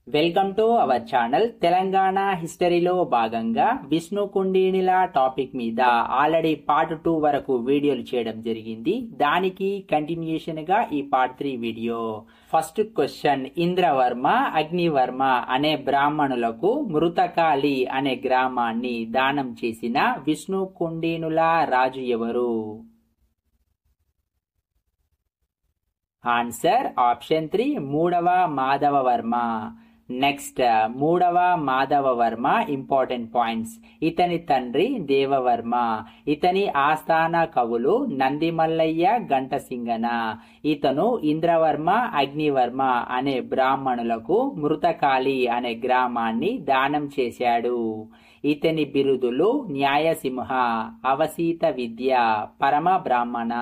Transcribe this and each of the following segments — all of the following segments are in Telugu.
Welcome to our channel. Telangana హిస్టరీలో భాగంగా విష్ణు కుండినుల టాపిక్ మీద ఆల్రెడీ పార్ట్ 2 వరకు వీడియోలు చేయడం జరిగింది. దానికి కంటిన్యూషన్ గా ఈ part 3 video. First question, Indravarma, Agnivarma అనే బ్రాహ్మణులకు మృతకాళి అనే గ్రామాన్ని దానం చేసిన విష్ణు కుండినుల రాజు ఎవరు? ఆన్సర్ ఆప్షన్ 3 మూడవ మాధవవర్మ. నెక్స్ట్, మూడవ మాధవవర్మ ఇంపార్టెంట్ పాయింట్స్. ఇతని తండ్రి దేవవర్మ. ఇతని ఆస్థాన కవులు నందిమల్లయ్య, గంటసింగన. ఇతను ఇంద్రవర్మ, అగ్నివర్మ అనే బ్రాహ్మణులకు మృతకాళి అనే గ్రామాన్ని దానం చేశాడు. ఇతని బిరుదులు న్యాయసింహ, అవసీత విద్య, పరమ బ్రాహ్మణ.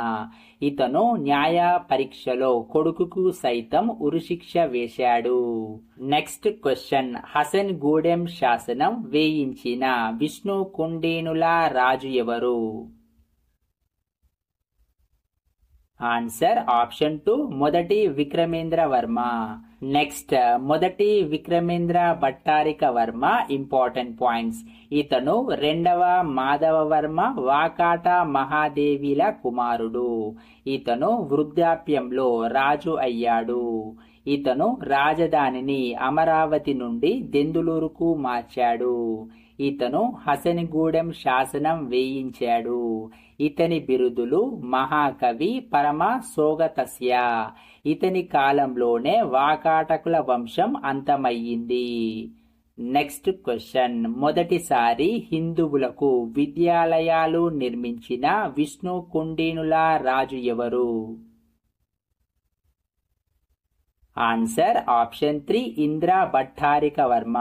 ఇతను న్యాయ పరీక్షలో కొడుకుకు సైతం ఉరిశిక్ష వేశాడు. నెక్స్ట్ క్వశ్చన్, హసన్ గూడెం శాసనం వేయించిన విష్ణు కుండినుల రాజు ఎవరు? ఆన్సర్ ఆప్షన్ 2 మొదటి విక్రమేంద్ర వర్మ. నెక్స్ట్, మొదటి విక్రమేంద్ర భట్టారిక వర్మ ఇంపార్టెంట్ పాయింట్స్. ఇతను రెండవ మాధవవర్మ వాకాట మహాదేవిల కుమారుడు. ఇతను వృద్ధాప్యంలో రాజు అయ్యాడు. ఇతను రాజధానిని అమరావతి నుండి దెందులూరుకు మార్చాడు. ఇతను హసన్గూడెం శాసనం వేయించాడు. ఇతని బిరుదులు మహాకవి, పరమ సోగతస్య. ఇతని కాలంలోనే వాకాటకుల వంశం అంతమయ్యింది. నెక్స్ట్ క్వశ్చన్, మొదటిసారి హిందువులకు విద్యాలయాలు నిర్మించిన విష్ణు కుండినుల రాజు ఎవరు? Answer option 3 Indra Bhattarika Varma.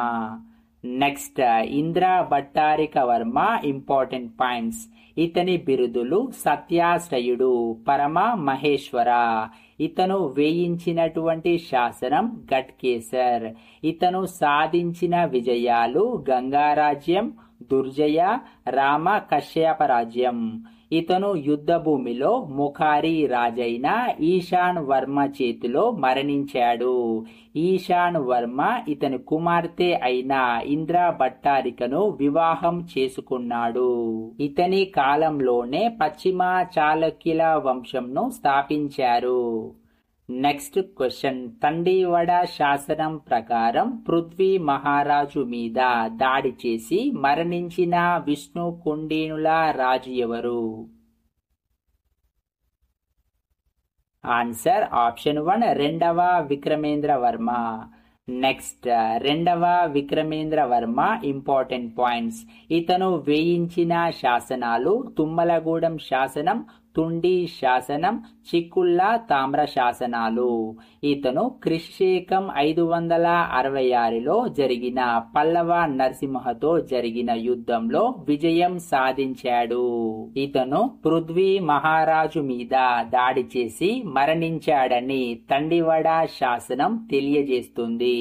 Next, Indra Bhattarika Varma important points. ఇతని బిరుదులు సత్యాశ్రయుడు, పరమ మహేశ్వర. ఇతను వేయించినటువంటి శాసనం ఘట్కేసర్. ఇతను సాధించిన విజయాలు గంగారాజ్యం, దుర్జయ, రామ కశ్యప రాజ్యం. ఇతను యుద్ధ భూమిలో ముఖారి రాజైన ఈశాన్ వర్మ చేతిలో మరణించాడు. ఈశాన్ వర్మ ఇతని కుమార్తె అయిన ఇంద్ర భట్టారికను వివాహం చేసుకున్నాడు. ఇతని కాలంలోనే పశ్చిమ చాళుక్యుల వంశంను స్థాపించారు. నెక్స్ట్ క్వశ్చన్, తండివడ శాసనం ప్రకారం పృథ్వీ మహారాజు మీద దాడి చేసి మరణించిన విష్ణు కుండినుల రాజు ఎవరు? ఆన్సర్ ఆప్షన్ 1 రెండవ విక్రమేంద్ర వర్మ. నెక్స్ట్, రెండవ విక్రమేంద్ర వర్మ ఇంపార్టెంట్ పాయింట్స్. ఇతను వేయించిన శాసనాలు తుమ్మలగూడెం శాసనం, తుండి శాసనం, చిక్కుళ్ళ తామ్ర శాసనాలు. ఇతను క్రిశకం 566లో జరిగిన పల్లవ నరసింహతో జరిగిన యుద్ధంలో విజయం సాధించాడు. ఇతను పృథ్వీ మహారాజు మీద దాడి చేసి మరణించాడని తండివడ శాసనం తెలియజేస్తుంది.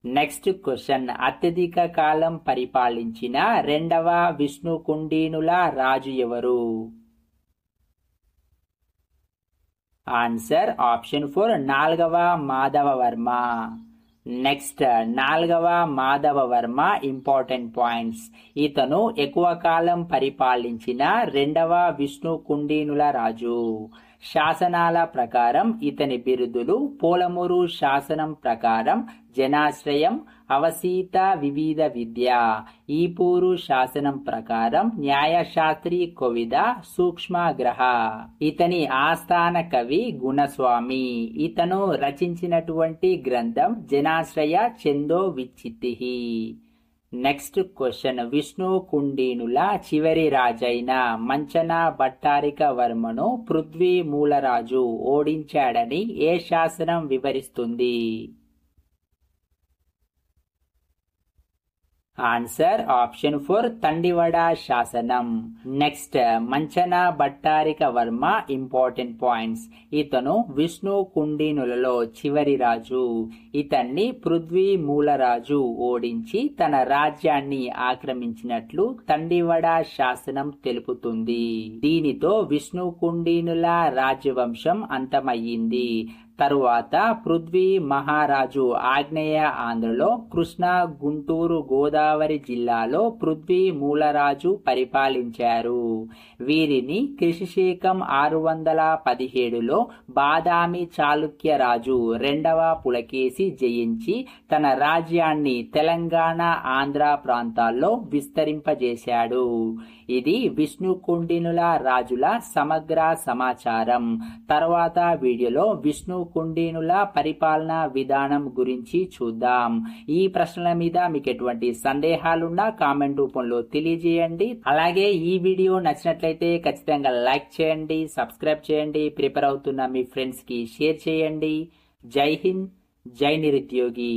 నెక్స్ట్ క్వశ్చన్, అత్యధిక కాలం పరిపాలించిన రెండవ విష్ణు కుండినుల రాజు ఎవరు? ఆన్సర్ ఆప్షన్ 4 నాల్గవ మాధవవర్మ. నెక్స్ట్, నాల్గవ మాధవవర్మ ఇంపార్టెంట్ పాయింట్స్. ఇతను ఎక్కువ కాలం పరిపాలించిన రెండవ విష్ణు కుండినుల రాజు. శాసనాల ప్రకారం ఇతని బిరుదులు పోలమూరు శాసనం ప్రకారం జనాశ్రయం, అవసీత వివిధ విద్య. ఈపూరు శాసనం ప్రకారం న్యాయశాస్త్రి కోవిద సూక్ష్మగ్రహ. ఇతని ఆస్థాన కవి గుణస్వామి. ఇతను రచించినటువంటి గ్రంథం జనాశ్రయ ఛందో విచ్చిత్తి. నెక్స్ట్ క్వశ్చన్, విష్ణు కుండినుల చివరి రాజైన మంచన భట్టారిక వర్మను పృథ్వీ మూలరాజు ఓడించాడని ఏ శాసనం వివరిస్తుంది? ఆన్సర్ ఆప్షన్ 4 తండివడ శాసనం. నెక్స్ట్, మంచన భట్టారిక వర్మ ఇంపార్టెంట్ పాయింట్స్. ఇతను విష్ణు కుండినులలో చివరి రాజు. ఇతన్ని పృథ్వీ మూలరాజు ఓడించి తన రాజ్యాన్ని ఆక్రమించినట్లు తండివడ శాసనం తెలుపుతుంది. దీనితో విష్ణు కుండినుల రాజ్యవంశం అంతమయ్యింది. తరువాత పృథ్వీ మహారాజు ఆగ్నేయ ఆంధ్రలో కృష్ణా, గుంటూరు, గోదావరి జిల్లాలో పృథ్వీ మూలరాజు పరిపాలించారు. వీరిని క్రిశిశకం 617లో బాదామి చాళుక్య రాజు రెండవ పులకేశి జయించి తన రాజ్యాన్ని తెలంగాణ, ఆంధ్ర ప్రాంతాల్లో విస్తరింపజేశాడు. ఇది విష్ణుకుండినుల రాజుల సమగ్ర సమాచారం. తర్వాత వీడియోలో విష్ణుకుండినుల పరిపాలనా విధానం గురించి చూద్దాం. ఈ ప్రశ్నల మీద మీకు ఎటువంటి సందేహాలున్నా కామెంట్ రూపంలో తెలియజేయండి. అలాగే ఈ వీడియో నచ్చినట్లయితే ఖచ్చితంగా లైక్ చేయండి, సబ్స్క్రైబ్ చేయండి, ప్రిపేర్ అవుతున్న మీ ఫ్రెండ్స్ కి షేర్ చేయండి. జై హింద్, జై నిరుద్యోగి.